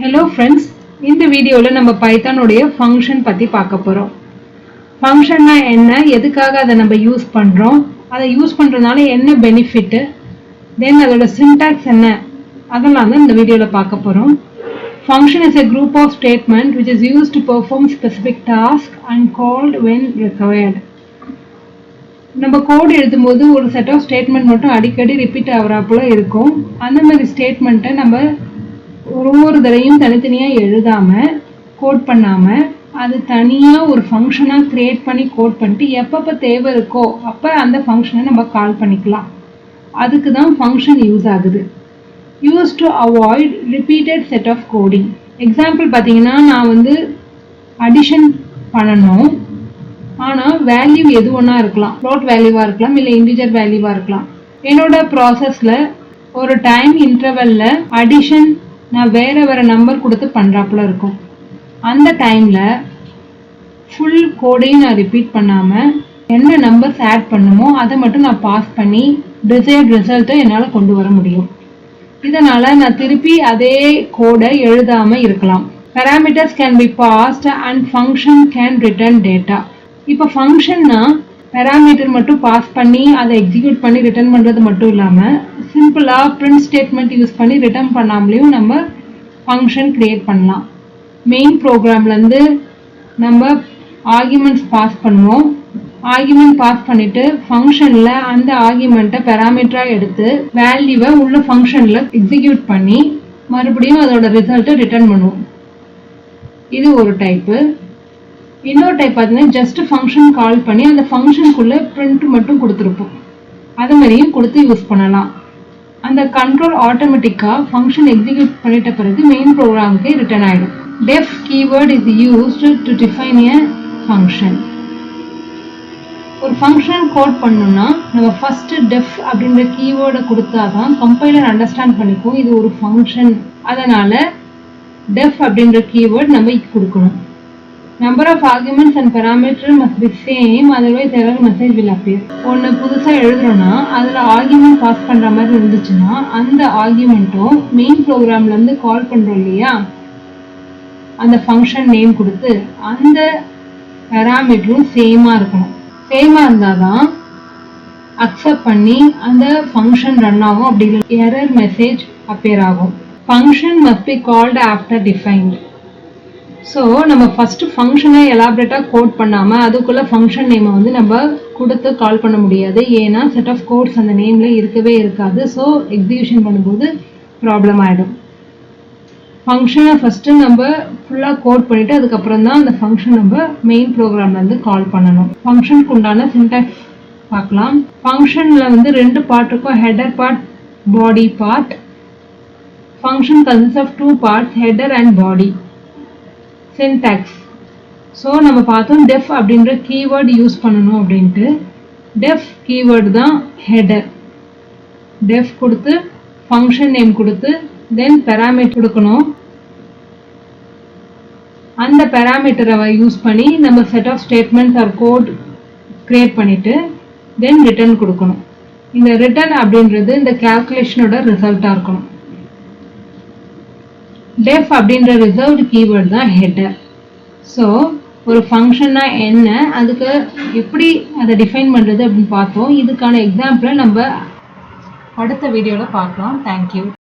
Hello friends, இந்த வீடியோல நம்ம பைத்தானுடைய ஃபங்க்ஷன் பத்தி பார்க்க போறோம். ஃபங்க்ஷன்னா என்ன, எதுக்காக அதை நம்ம யூஸ் பண்றோம், அதை யூஸ் பண்றதுனால என்ன பெனிஃபிட், தென் அதோட சின்டாக்ஸ் என்ன, அதெல்லாம் தான் இந்த வீடியோல பார்க்க போறோம். Function is a group of statement which is used to perform specific task and called when required. நம்ம கோட் எழுதும்போது ஒரு செட் ஆஃப் ஸ்டேட்மெண்ட் மட்டும் அடிக்கடி ரிப்பீட் ஆகுறாப்புல இருக்கும். அந்த மாதிரி ஸ்டேட்மெண்ட்டை நம்ம ஒவ்வொரு தடவையும் தனித்தனியாக எழுதாமல் கோட் பண்ணாமல் அது தனியாக ஒரு ஃபங்க்ஷனாக க்ரியேட் பண்ணி கோட் பண்ணிட்டு எப்பப்போ தேவை இருக்கோ அப்போ அந்த ஃபங்க்ஷனை நம்ம கால் பண்ணிக்கலாம். அதுக்கு தான் ஃபங்க்ஷன் யூஸ் ஆகுது. Use to avoid repeated set of coding. Example பார்த்தீங்கன்னா, நான் அடிஷன் பண்ணணும், ஆனால் வேல்யூ எது ஒன்றா இருக்கலாம், ஃப்ளோட் வேல்யூவாக இருக்கலாம், இல்லை இன்டிஜர் வேல்யூவாக இருக்கலாம். என்னோட ப்ராசஸில் ஒரு டைம் இன்டர்வலில் அடிஷன் நான் வேறு நம்பர் கொடுத்து பண்ணுறாப்புல இருக்கும். அந்த டைமில் ஃபுல் கோடையும் நான் ரிப்பீட் பண்ணாமல் என்ன நம்பர்ஸ் ஆட் பண்ணுமோ அதை மட்டும் நான் பாஸ் பண்ணி டிசைர்ட் ரிசல்ட்டை என்னால் கொண்டு வர முடியும். இதனால் நான் திருப்பி அதே கோடை எழுதாமல் இருக்கலாம். Parameters can be passed and function can return data. இப்போ ஃபங்க்ஷன்னா பேராமீட்டர் மட்டும் பாஸ் பண்ணி அதை எக்ஸிக்யூட் பண்ணி ரிட்டர்ன் பண்ணுறது மட்டும் இல்லாமல் சிம்பிளாக பிரிண்ட் ஸ்டேட்மெண்ட் யூஸ் பண்ணி ரிட்டர்ன் பண்ணாமலேயும் நம்ம ஃபங்க்ஷன் க்ரியேட் பண்ணலாம். மெயின் ப்ரோக்ராம்லேருந்து நம்ம ஆர்குமெண்ட்ஸ் பாஸ் பண்ணுவோம். ஆர்குமெண்ட் பாஸ் பண்ணிவிட்டு ஃபங்க்ஷனில் அந்த ஆர்குமெண்ட்டை பேராமீட்டராக எடுத்து வேல்யூவை உள்ள ஃபங்க்ஷனில் எக்ஸிக்யூட் பண்ணி மறுபடியும் அதோட ரிசல்ட்டை ரிட்டர்ன் பண்ணுவோம். இது ஒரு டைப்பு. இன்னொரு டைப் பார்த்தீங்கன்னா ஜஸ்ட் ஃபங்க்ஷன் கால் பண்ணி அந்த ஃபங்க்ஷனுக்குள்ளே பிரிண்ட் மட்டும் கொடுத்துருப்போம். அது மாதிரியும் கொடுத்து யூஸ் பண்ணலாம். அந்த கண்ட்ரோல் ஆட்டோமேட்டிக்காக ஃபங்க்ஷன் எக்ஸிக்யூட் பண்ணிட்ட பிறகு மெயின் ப்ரோக்ராமுக்கு ரிட்டர்ன் ஆகிடும். Def keyword is used to define a function. ஒரு ஃபங்க்ஷன் கோட் பண்ணணும்னா நம்ம ஃபஸ்ட்டு டெஃப் அப்படின்ற கீவேர்டை கொடுத்தா தான் கம்பைலர் அண்டர்ஸ்டாண்ட் பண்ணிக்கும் இது ஒரு ஃபங்க்ஷன். அதனால் டெஃப் அப்படின்ற கீவேர்ட் நம்ம கொடுக்கணும். Number of arguments and parameters must be same, otherwise error message will appear. ஒன்று புதுசாக எழுதுறோன்னா அதில் ஆர்குமெண்ட் பாஸ் பண்ணுற மாதிரி இருந்துச்சுன்னா அந்த ஆர்குமெண்ட்டும் மெயின் ப்ரோக்ராம்லேருந்து கால் பண்ணுறோம் இல்லையா, அந்த ஃபங்க்ஷன் நேம் கொடுத்து அந்த பேராமீட்டரும் சேமாக இருக்கணும். சேமாக இருந்தால் தான் அக்செப்ட் பண்ணி அந்த ஃபங்க்ஷன் ரன் ஆகும். அப்படி இல்லை எரர் மெசேஜ் அப்பியர் ஆகும். Function must be called after defined. So நம்ம ஃபஸ்ட்டு ஃபங்க்ஷனை எலாபரேட்டாக கோட் பண்ணாமல் அதுக்குள்ளே ஃபங்க்ஷன் நேமை நம்ம கொடுத்து கால் பண்ண முடியாது. ஏன்னா செட் ஆஃப் கோட்ஸ் அந்த நேமில் இருக்கவே இருக்காது. ஸோ எக்ஸிக்யூஷன் பண்ணும்போது ப்ராப்ளம் ஆகிடும். ஃபங்க்ஷனை ஃபஸ்ட்டு நம்ம ஃபுல்லாக கோட் பண்ணிவிட்டு அதுக்கப்புறம் தான் அந்த ஃபங்க்ஷன் நம்ம மெயின் ப்ரோக்ராம்லேருந்து கால் பண்ணணும். ஃபங்க்ஷனுக்கு உண்டான சின்டாக்ஸ் பார்க்கலாம். ஃபங்க்ஷனில் 2 பார்ட் இருக்கும், header part, body part. Function consist of 2 parts, header and body. Syntax. So நம்ம பார்த்தோம் டெஃப் அப்படின்ற கீவேர்டு யூஸ் பண்ணணும் அப்படின்ட்டு. டெஃப் கீவேர்டு தான் ஹெடர். டெஃப் கொடுத்து ஃபங்க்ஷன் நேம் கொடுத்து தென் பேராமீட்டர் கொடுக்கணும். அந்த பேராமீட்டரை யூஸ் பண்ணி நம்ம set of statements or code create பண்ணிவிட்டு தென் ரிட்டர்ன் கொடுக்கணும். இந்த ரிட்டர்ன் அப்படின்றது இந்த கால்குலேஷனோட ரிசல்ட்டாக இருக்கணும். டெஃப் அப்படின்ற ரிசர்வ்டு கீவேர்டு தான் ஹெடர். ஸோ ஒரு ஃபங்க்ஷன்னா என்ன, அதுக்கு எப்படி அதை டிஃபைன் பண்ணுறது அப்படின்னு பார்த்தோம். இதுக்கான எக்ஸாம்பிளை நம்ம அடுத்த வீடியோவில் பார்க்கலாம். தேங்க்யூ.